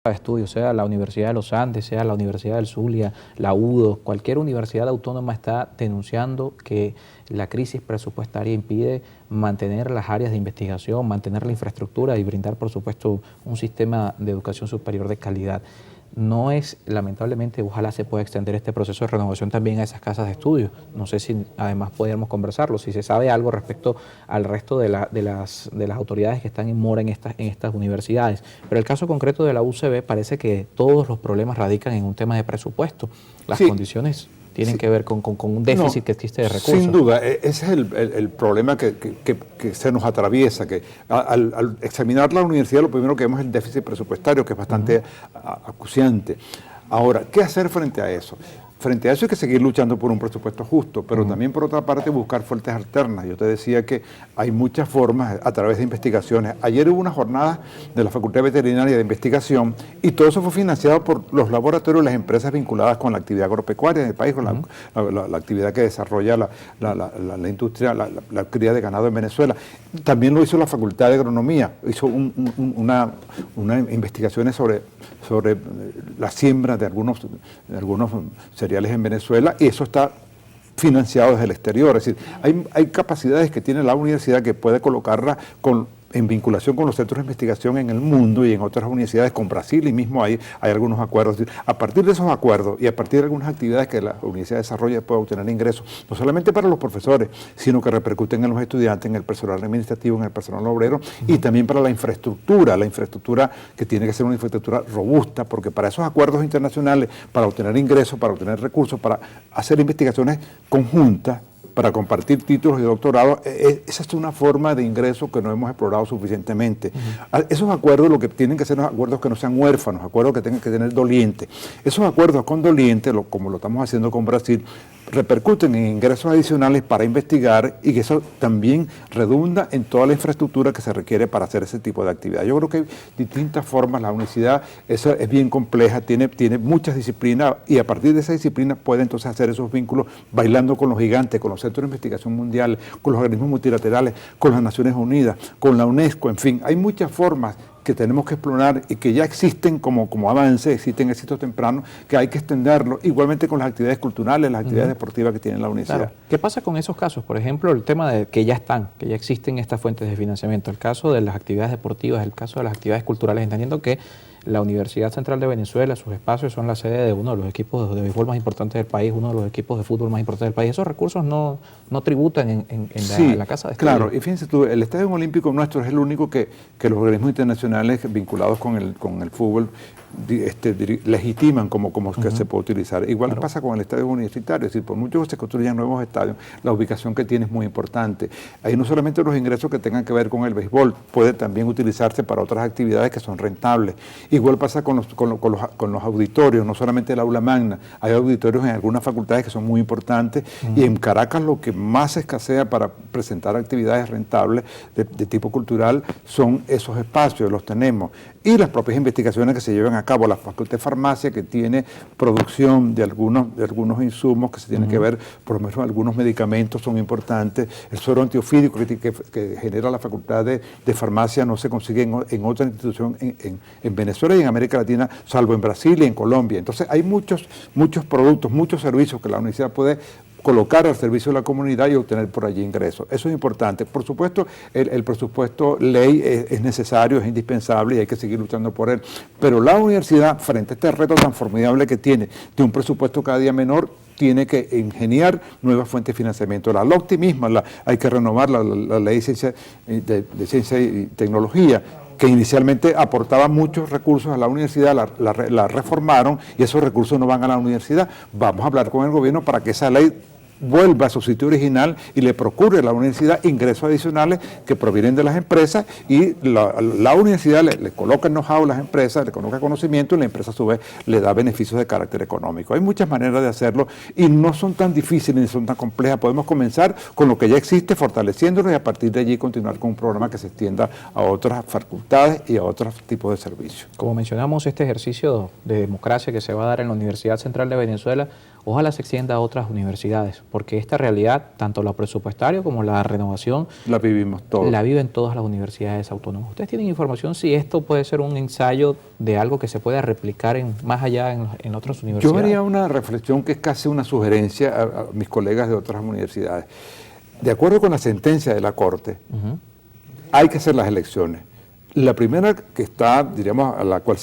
de estudios, sea la Universidad de los Andes, sea la Universidad del Zulia, la UDO, cualquier universidad autónoma está denunciando que la crisis presupuestaria impide mantener las áreas de investigación, mantener la infraestructura y brindar, por supuesto, un sistema de educación superior de calidad. No es, lamentablemente, ojalá se pueda extender este proceso de renovación también a esas casas de estudio. No sé si además podríamos conversarlo, si se sabe algo respecto al resto de las autoridades que están en mora en estas universidades. Pero el caso concreto de la UCB parece que todos los problemas radican en un tema de presupuesto. Las condiciones tienen que ver con un déficit que existe de recursos. Sin duda, ese es el problema que se nos atraviesa, que al examinar la universidad lo primero que vemos es el déficit presupuestario, que es bastante acuciante. Ahora, ¿qué hacer frente a eso? Frente a eso hay que seguir luchando por un presupuesto justo, pero también por otra parte buscar fuentes alternas. Yo te decía que hay muchas formas a través de investigaciones. Ayer hubo una jornada de la Facultad Veterinaria de Investigación y todo eso fue financiado por los laboratorios y las empresas vinculadas con la actividad agropecuaria en el país, con la actividad que desarrolla la industria, la cría de ganado en Venezuela. También lo hizo la Facultad de Agronomía, hizo una investigaciones sobre la siembra de algunos cereales en Venezuela, y eso está financiado desde el exterior. Es decir, hay capacidades que tiene la universidad que puede colocarla en vinculación con los centros de investigación en el mundo y en otras universidades, con Brasil, y mismo hay algunos acuerdos. A partir de esos acuerdos y a partir de algunas actividades que la universidad desarrolla, puede obtener ingresos, no solamente para los profesores, sino que repercuten en los estudiantes, en el personal administrativo, en el personal obrero, y también para la infraestructura que tiene que ser una infraestructura robusta, porque para esos acuerdos internacionales, para obtener ingresos, para obtener recursos, para hacer investigaciones conjuntas, para compartir títulos de doctorado, esa es una forma de ingreso que no hemos explorado suficientemente. Esos acuerdos lo que tienen que ser acuerdos que no sean huérfanos, acuerdos que tengan que tener dolientes. Esos acuerdos con dolientes, como lo estamos haciendo con Brasil, repercuten en ingresos adicionales para investigar, y que eso también redunda en toda la infraestructura que se requiere para hacer ese tipo de actividad. Yo creo que hay distintas formas. La universidad es bien compleja, tiene muchas disciplinas, y a partir de esa disciplina puede entonces hacer esos vínculos, bailando con los gigantes, con los centros de investigación mundial, con los organismos multilaterales, con las Naciones Unidas, con la UNESCO. En fin, hay muchas formas que tenemos que explorar y que ya existen como avance, existen éxitos tempranos, que hay que extenderlo, igualmente con las actividades culturales, las actividades deportivas que tiene la universidad. Claro. ¿Qué pasa con esos casos? Por ejemplo, el tema de que ya existen estas fuentes de financiamiento, el caso de las actividades deportivas, el caso de las actividades culturales, entendiendo que la Universidad Central de Venezuela, sus espacios son la sede de uno de los equipos de béisbol más importantes del país, uno de los equipos de fútbol más importantes del país. Esos recursos no tributan en la casa de estudio. Claro, y fíjense tú, el Estadio Olímpico nuestro es el único que los organismos internacionales vinculados con el fútbol legitiman como que se puede utilizar. Igual pasa con el estadio universitario, es decir, por mucho que se construyan nuevos estadios, la ubicación que tiene es muy importante. Ahí no solamente los ingresos que tengan que ver con el béisbol, puede también utilizarse para otras actividades que son rentables. Igual pasa con los auditorios, no solamente el aula magna, hay auditorios en algunas facultades que son muy importantes, y en Caracas lo que más escasea para presentar actividades rentables de tipo cultural son esos espacios, los tenemos. Y las propias investigaciones que se llevan a cabo, la Facultad de Farmacia, que tiene producción de algunos insumos que se tienen que ver, por lo menos algunos medicamentos son importantes. El suero antiofídico que genera la Facultad de Farmacia no se consigue en otra institución en Venezuela y en América Latina, salvo en Brasil y en Colombia. Entonces hay muchos productos, muchos servicios que la universidad puede colocar al servicio de la comunidad y obtener por allí ingresos. Eso es importante. Por supuesto, el presupuesto ley es necesario, es indispensable, y hay que seguir luchando por él. Pero la universidad, frente a este reto tan formidable que tiene de un presupuesto cada día menor, tiene que ingeniar nuevas fuentes de financiamiento. La LOCTI misma, hay que renovar la ley de ciencia y tecnología, que inicialmente aportaba muchos recursos a la universidad, la reformaron, y esos recursos no van a la universidad. Vamos a hablar con el gobierno para que esa ley vuelva a su sitio original y le procure a la universidad ingresos adicionales que provienen de las empresas, y la universidad le coloca el know-how a las empresas, le coloca conocimiento, y la empresa a su vez le da beneficios de carácter económico. Hay muchas maneras de hacerlo y no son tan difíciles ni son tan complejas. Podemos comenzar con lo que ya existe, fortaleciéndolo, y a partir de allí continuar con un programa que se extienda a otras facultades y a otros tipos de servicios. Como mencionamos, este ejercicio de democracia que se va a dar en la Universidad Central de Venezuela ojalá se extienda a otras universidades, porque esta realidad, tanto la presupuestaria como la renovación, la vivimos todos. La viven todas las universidades autónomas. ¿Ustedes tienen información si esto puede ser un ensayo de algo que se pueda replicar más allá en otras universidades? Yo haría una reflexión que es casi una sugerencia a mis colegas de otras universidades. De acuerdo con la sentencia de la Corte, hay que hacer las elecciones. La primera que está, diríamos, a la cual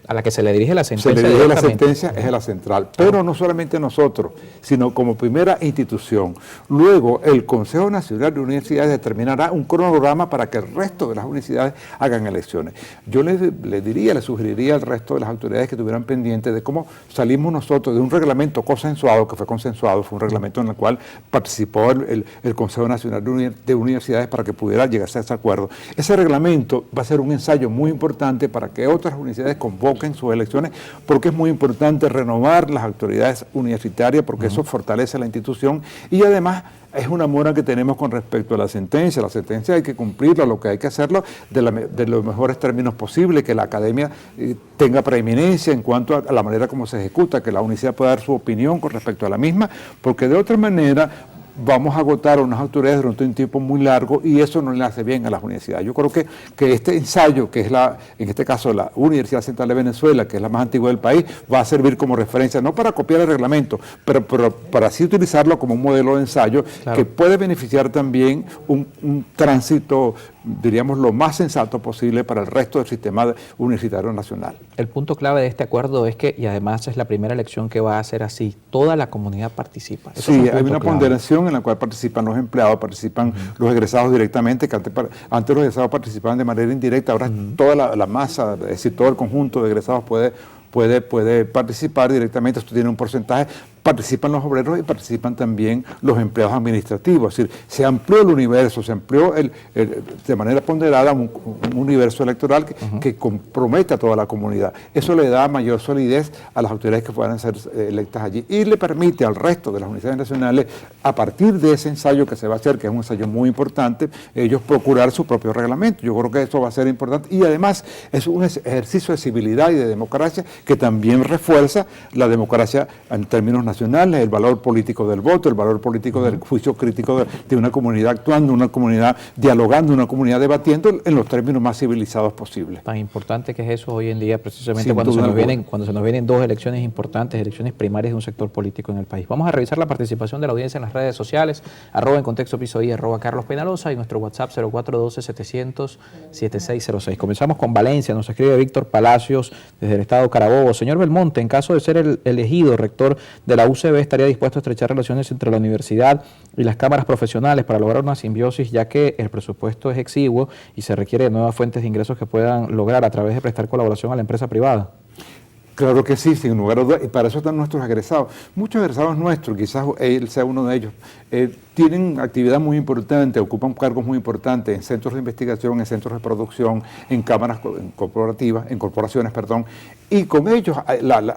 a la que se le dirige la sentencia. Se le dirige la sentencia es a la central, pero no solamente nosotros, sino como primera institución. Luego, el Consejo Nacional de Universidades determinará un cronograma para que el resto de las universidades hagan elecciones. Yo le sugeriría al resto de las autoridades que estuvieran pendientes de cómo salimos nosotros de un reglamento consensuado, que fue consensuado, fue un reglamento en el cual participó el Consejo Nacional de Universidades para que pudiera llegarse a ese acuerdo. Ese reglamento va a ser un ensayo muy importante para que otras universidades convoquen sus elecciones, porque es muy importante renovar las autoridades universitarias, porque eso fortalece la institución y además es una mora que tenemos con respecto a la sentencia. La sentencia hay que cumplirla, lo que hay que hacerlo de los mejores términos posibles, que la academia tenga preeminencia en cuanto a la manera como se ejecuta, que la universidad pueda dar su opinión con respecto a la misma, porque de otra manera vamos a agotar a unas autoridades durante un tiempo muy largo y eso no le hace bien a las universidades. Yo creo que este ensayo, que es en este caso la Universidad Central de Venezuela, que es la más antigua del país, va a servir como referencia, no para copiar el reglamento, pero para así utilizarlo como un modelo de ensayo, claro, que puede beneficiar también un tránsito, diríamos, lo más sensato posible para el resto del sistema universitario nacional. El punto clave de este acuerdo es que, y además es la primera elección que va a ser así, toda la comunidad participa. Eso sí, hay una ponderación en la cual participan los empleados, participan los egresados directamente, que antes los egresados participaban de manera indirecta, ahora toda la masa, es decir, todo el conjunto de egresados puede participar directamente. Esto tiene un porcentaje, participan los obreros y participan también los empleados administrativos, es decir, se amplió el universo, se amplió de manera ponderada un universo electoral que compromete a toda la comunidad. Eso le da mayor solidez a las autoridades que puedan ser electas allí y le permite al resto de las universidades nacionales, a partir de ese ensayo que se va a hacer, que es un ensayo muy importante, ellos procurar su propio reglamento. Yo creo que eso va a ser importante y además es un ejercicio de civilidad y de democracia que también refuerza la democracia en términos nacionales, el valor político del voto, el valor político del juicio crítico de una comunidad actuando, una comunidad dialogando, una comunidad debatiendo en los términos más civilizados posibles. Tan importante que es eso hoy en día, precisamente cuando se nos vienen dos elecciones importantes, elecciones primarias de un sector político en el país. Vamos a revisar la participación de la audiencia en las redes sociales, @encontextopisoy, @Carlos Penalosa y nuestro WhatsApp 0412-700-7606. Comenzamos con Valencia, nos escribe Víctor Palacios desde el estado Carabobo. Señor Belmonte, en caso de ser el elegido rector de la UCB, estaría dispuesto a estrechar relaciones entre la universidad y las cámaras profesionales para lograr una simbiosis, ya que el presupuesto es exiguo y se requiere de nuevas fuentes de ingresos que puedan lograr a través de prestar colaboración a la empresa privada. Claro que sí, sin lugar a dudas, y para eso están nuestros egresados. Muchos egresados nuestros, quizás él sea uno de ellos, tienen actividad muy importante, ocupan cargos muy importantes en centros de investigación, en centros de producción, en cámaras corporaciones, y con ellos,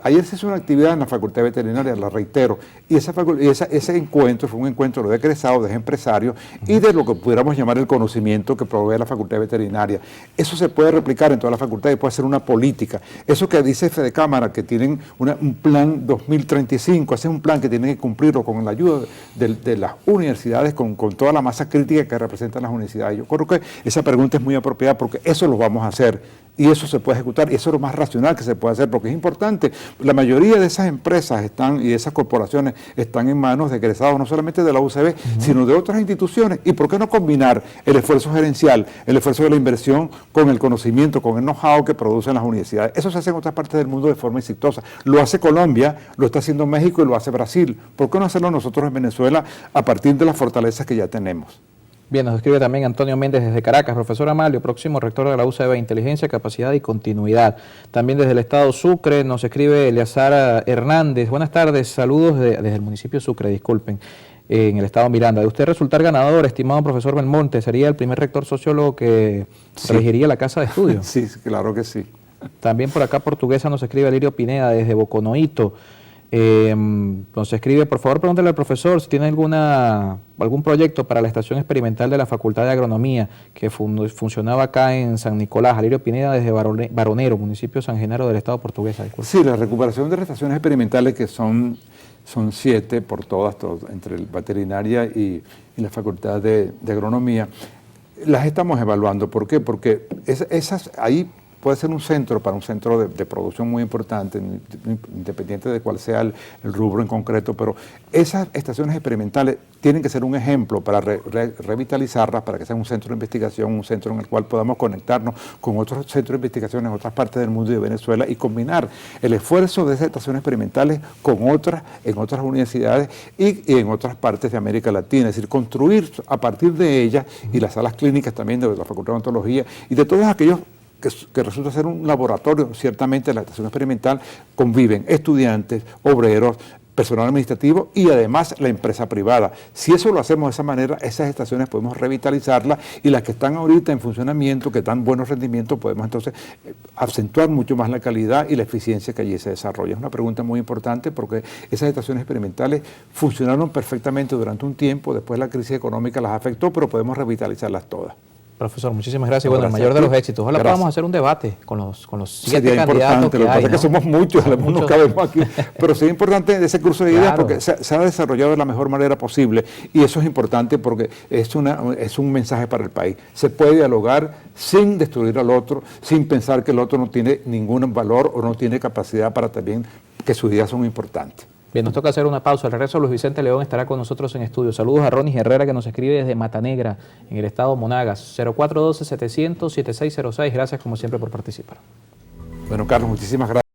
ayer se hizo una actividad en la Facultad Veterinaria, la reitero, y ese encuentro fue un encuentro de egresados, de empresarios y de lo que pudiéramos llamar el conocimiento que provee la Facultad Veterinaria. Eso se puede replicar en toda la facultad y puede ser una política. Eso que dice Fede Cámara, que tienen un plan 2035, ese es un plan que tienen que cumplirlo con la ayuda de las universidades, con toda la masa crítica que representan las universidades. Yo creo que esa pregunta es muy apropiada porque eso lo vamos a hacer y eso se puede ejecutar y eso es lo más racional que se puede hacer porque es importante. La mayoría de esas empresas y de esas corporaciones están en manos de egresados no solamente de la UCB, sino de otras instituciones. ¿Y por qué no combinar el esfuerzo gerencial, el esfuerzo de la inversión con el conocimiento, con el know-how que producen las universidades? Eso se hace en otras partes del mundo de forma exitosa. Lo hace Colombia, lo está haciendo México y lo hace Brasil. ¿Por qué no hacerlo nosotros en Venezuela a partir de las fortalezas que ya tenemos? Bien, nos escribe también Antonio Méndez desde Caracas. Profesor Amalio, próximo rector de la UCB, inteligencia, capacidad y continuidad. También desde el estado Sucre nos escribe Eleazar Hernández. Buenas tardes, saludos desde el municipio de Sucre, disculpen, en el estado Miranda. De usted resultar ganador, estimado profesor Belmonte, ¿sería el primer rector sociólogo que regiría la casa de estudio? Sí, claro que sí. También por acá Portuguesa nos escribe Lirio Pineda desde Boconoito. Nos escribe, por favor, pregúntale al profesor si tiene algún proyecto para la estación experimental de la Facultad de Agronomía que funcionaba acá en San Nicolás. Alirio Pineda, desde Baronero, municipio de San Genaro del Estado portuguesa. Disculpe. Sí, la recuperación de las estaciones experimentales, que son 7 por todas, entre el veterinaria y la Facultad de Agronomía, las estamos evaluando. ¿Por qué? Porque ahí puede ser un centro para un centro de producción muy importante, independiente de cuál sea el rubro en concreto, pero esas estaciones experimentales tienen que ser un ejemplo para revitalizarlas, para que sea un centro de investigación, un centro en el cual podamos conectarnos con otros centros de investigación en otras partes del mundo y de Venezuela y combinar el esfuerzo de esas estaciones experimentales con otras, en otras universidades y en otras partes de América Latina, es decir, construir a partir de ellas y las salas clínicas también de la Facultad de Odontología y de todos aquellos que resulta ser un laboratorio. Ciertamente en la estación experimental conviven estudiantes, obreros, personal administrativo y además la empresa privada. Si eso lo hacemos de esa manera, esas estaciones podemos revitalizarlas y las que están ahorita en funcionamiento, que dan buenos rendimientos, podemos entonces acentuar mucho más la calidad y la eficiencia que allí se desarrolla. Es una pregunta muy importante porque esas estaciones experimentales funcionaron perfectamente durante un tiempo, después la crisis económica las afectó, pero podemos revitalizarlas todas. Profesor, muchísimas gracias. Bueno, el mayor de los éxitos. Ojalá podamos hacer un debate con los 7 candidatos importante. Lo que pasa es que somos muchos, no cabemos aquí, pero sí es importante ese curso de ideas porque se ha desarrollado de la mejor manera posible y eso es importante porque es un mensaje para el país. Se puede dialogar sin destruir al otro, sin pensar que el otro no tiene ningún valor o no tiene capacidad para también que sus ideas son importantes. Bien, nos toca hacer una pausa. Al regreso, Luis Vicente León estará con nosotros en estudio. Saludos a Ronnie Herrera, que nos escribe desde Matanegra, en el estado Monagas. 0412-700-7606. Gracias, como siempre, por participar. Bueno, Carlos, muchísimas gracias.